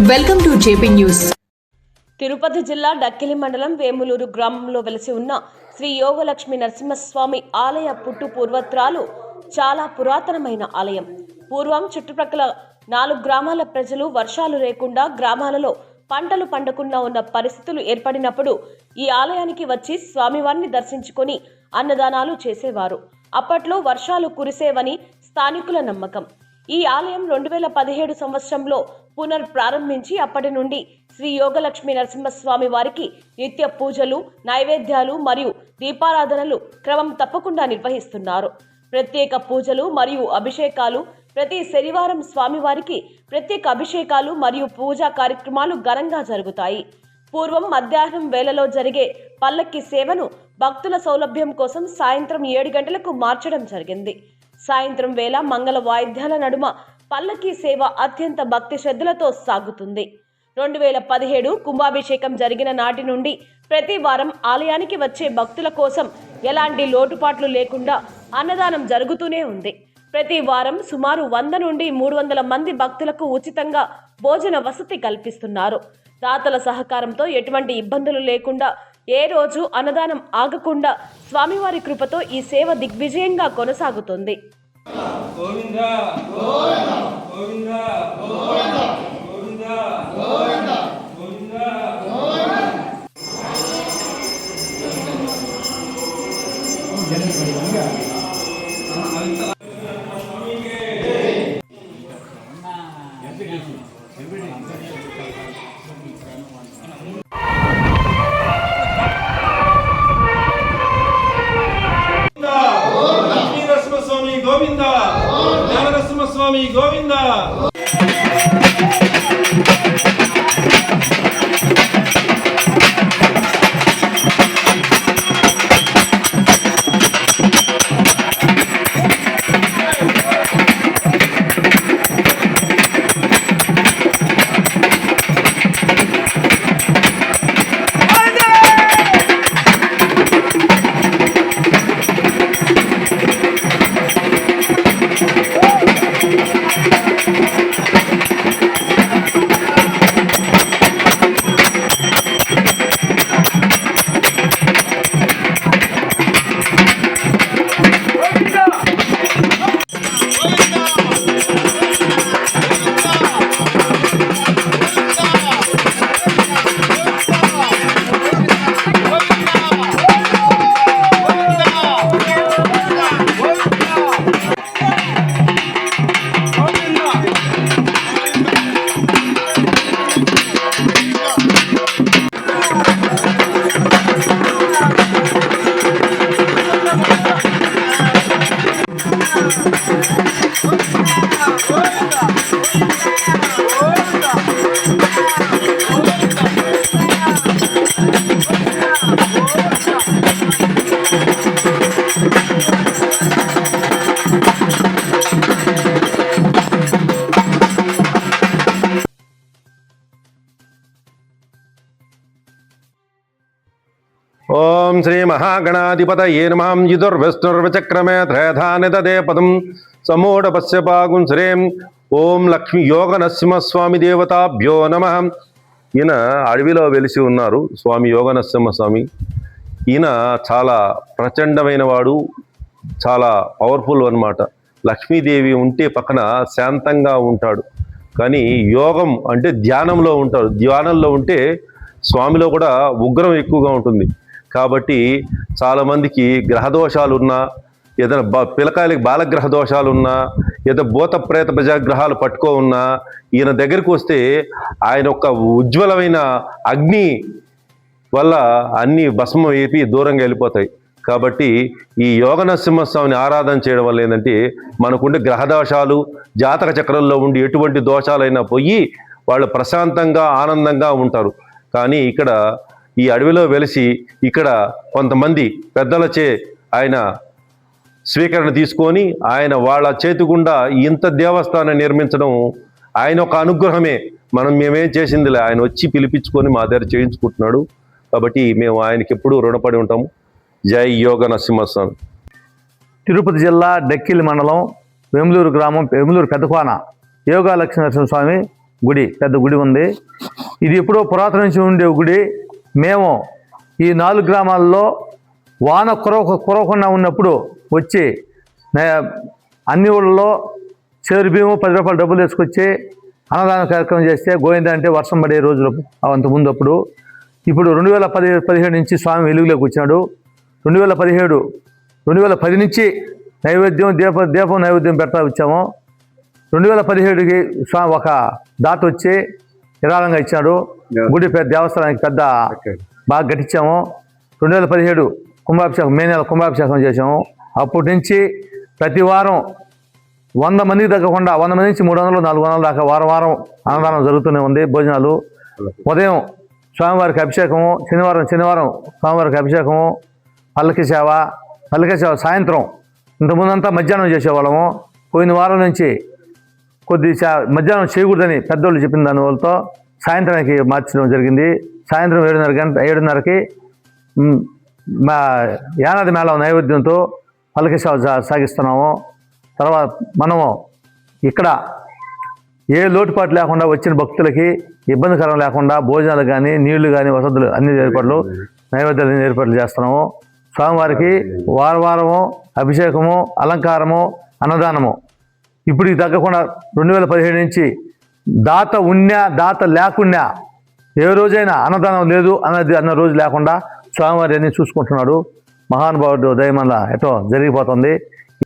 Welcome to JP news. Tirupati జిల్లా డక్కిలి మండలం వేములూరు గ్రామంలో వెలసి ఉన్న శ్రీ యోగలక్ష్మి నరసింహస్వామి ఆలయ పుట్టు పూర్వత్రాలు చాలా పురాతనమైన ఆలయం. పూర్వం చుట్టుప్రక్కల 4 గ్రామాల ప్రజలు వర్షాలు లేకుండా గ్రామాలలో పంటలు పండకుండా ఉన్న పరిస్థితులు ఏర్పడినప్పుడు ఈ ఆలయానికి వచ్చి స్వామివారిని దర్శించుకొని అన్నదానాలు చేసేవారు. అప్పట్లో వర్షాలు కురిసేవని స్థానికుల నమ్మకం. ఈ ఆలయం 2017 సంవత్సరంలో పునర్ప్రారంభించి అప్పటి నుండి శ్రీ యోగలక్ష్మి నరసింహస్వామి వారికి నిత్య పూజలు, నైవేద్యాలు మరియు దీపారాధనలు క్రమం తప్పకుండా నిర్వహిస్తున్నారు. ప్రత్యేక పూజలు మరియు అభిషేకాలు ప్రతి శనివారం స్వామివారికి ప్రత్యేక అభిషేకాలు మరియు పూజా కార్యక్రమాలు ఘనంగా జరుగుతాయి. పూర్వం మధ్యాహ్నం వేళలో జరిగే పల్లకి సేవను భక్తుల సౌలభ్యం కోసం సాయంత్రం 7 గంటలకు మార్చడం జరిగింది. సాయంత్రం వేళ మంగళ వాయిద్యాల నడుమ పల్లకి సేవ అత్యంత భక్తి శ్రద్ధలతో సాగుతుంది. 2017 కుంభాభిషేకం జరిగిన నాటి నుండి ప్రతి వారం ఆలయానికి వచ్చే భక్తుల కోసం ఎలాంటి లోటుపాట్లు లేకుండా అన్నదానం జరుగుతూనే ఉంది. ప్రతి వారం సుమారు 100 నుండి 300 మంది భక్తులకు ఉచితంగా భోజన వసతి కల్పిస్తున్నారు. దాతల సహకారంతో ఎటువంటి ఇబ్బందులు లేకుండా ఏ రోజు అన్నదానం ఆగకుండా స్వామివారి కృపతో ఈ సేవ దిగ్విజయంగా కొనసాగుతుంది. గోవిందా గోవిందా గోవిందా గోవిందా గోవిందా గోవిందా గోవిందా గోవిందా జ్ఞానరసింహస్వామి గోవిందా. ఓం శ్రీ మహాగణాధిపతయే నమః. యుధుర్విష్ణుర్విచక్రమే త్రేధాని తదే పదం సమూఢపస్య పాగుం శ్రీం. ఓం లక్ష్మీ యోగ నరసింహస్వామి దేవతాభ్యో నమః. ఈయన అడవిలో వెలిసి ఉన్నారు స్వామి యోగ నరసింహస్వామి. ఈయన చాలా ప్రచండమైన వాడు, చాలా పవర్ఫుల్ అన్నమాట. లక్ష్మీదేవి ఉంటే పక్కన శాంతంగా ఉంటాడు, కానీ యోగం అంటే ధ్యానంలో ఉంటాడు. ధ్యానంలో ఉంటే స్వామిలో కూడా ఉగ్రం ఎక్కువగా ఉంటుంది. కాబట్టి చాలామందికి గ్రహదోషాలు ఉన్నా, ఏదైనా పిల్లకాయలకి బాలగ్రహ దోషాలు ఉన్నా, ఏదో భూత ప్రేత ప్రజాగ్రహాలు పట్టుకో ఉన్నా ఈయన దగ్గరికి వస్తే ఆయన యొక్క ఉజ్వలమైన అగ్ని వల్ల అన్ని భస్మం వేపి దూరంగా వెళ్ళిపోతాయి. కాబట్టి ఈ యోగ నరసింహస్వామిని ఆరాధన చేయడం వల్ల ఏంటంటే మనకుండే గ్రహదోషాలు, జాతక చక్రంలో ఉండి ఎటువంటి దోషాలైనా పోయి వాళ్ళు ప్రశాంతంగా ఆనందంగా ఉంటారు. కానీ ఇక్కడ ఈ అడవిలో వెలిసి ఇక్కడ కొంతమంది పెద్దలచే ఆయన స్వీకరణ తీసుకొని ఆయన వాళ్ళ చేతి గుండా ఇంత దేవస్థానం నిర్మించడం ఆయన ఒక అనుగ్రహమే. మేమేం చేసిందిలే, ఆయన వచ్చి పిలిపించుకొని మా దగ్గర చేయించుకుంటున్నాడు. కాబట్టి మేము ఆయనకి ఎప్పుడూ రుణపడి ఉంటాము. జై యోగ నరసింహస్వామి. తిరుపతి జిల్లా డక్కిలి మండలం వేములూరు గ్రామం, వేములూరు పెద్దకోన యోగా లక్ష్మీ నరసింహస్వామి గుడి, పెద్ద గుడి ఉంది. ఇది ఎప్పుడో పురాతన నుంచి ఉండే గుడి. మేము ఈ 4 గ్రామాల్లో వాన కురవకుండా ఉన్నప్పుడు వచ్చి అన్ని ఊళ్ళలో చేరు బియ్యము 10 రూపాయలు డబ్బులు తీసుకొచ్చి అన్నదాన కార్యక్రమం చేస్తే గోవింద అంటే వర్షం పడే రోజులు అంత ముందు. అప్పుడు ఇప్పుడు 2017 నుంచి స్వామి వెలుగులోకి వచ్చినాడు. 2010 నుంచి నైవేద్యం దీపం నైవేద్యం పెడతా వచ్చాము. 2017కి స్వామి ఒక దాత వచ్చి విరాళంగా ఇచ్చాడు. గుడి పెద్ద దేవస్థానానికి పెద్ద బాగా కట్టించాము. 2017 కుంభాభిషేకం, మే నెల కుంభాభిషేకం చేసాము. అప్పటి నుంచి ప్రతి వారం 100 మందికి తగ్గకుండా 100 మంది నుంచి 300-400 దాకా వారం అన్నదానం జరుగుతూనే ఉంది. భోజనాలు ఉదయం స్వామివారికి అభిషేకము, శనివారం స్వామివారికి అభిషేకము, పల్లకి సేవ సాయంత్రం. ఇంతకుముందంతా మధ్యాహ్నం చేసేవాళ్ళము. పోయిన వారం నుంచి మధ్యాహ్నం చేయకూడదని పెద్దోళ్ళు చెప్పిన దాని వాళ్ళతో సాయంత్రానికి మార్చడం జరిగింది. సాయంత్రం 7:30కి మా యానాది మేళం నైవేద్యంతో పల్లకి సేవ సాగిస్తున్నాము. తర్వాత మనము ఇక్కడ ఏ లోటుపాటు లేకుండా వచ్చిన భక్తులకి ఇబ్బందికరం లేకుండా భోజనాలు కానీ, నీళ్లు కానీ, వసతులు అన్ని నైవేద్యాలు ఏర్పాట్లు చేస్తున్నాము. స్వామివారికి వారము అభిషేకము, అలంకారము, అన్నదానము. ఇప్పటికి తగ్గకుండా 2017 నుంచి దాత ఉన్నా దాత లేకున్నా ఏ రోజైనా అన్నదానం లేదు అన్న రోజు లేకుండా స్వామివారి అన్ని చూసుకుంటున్నాడు. మహానుభావుడు దయమల్ల ఎటో జరిగిపోతుంది.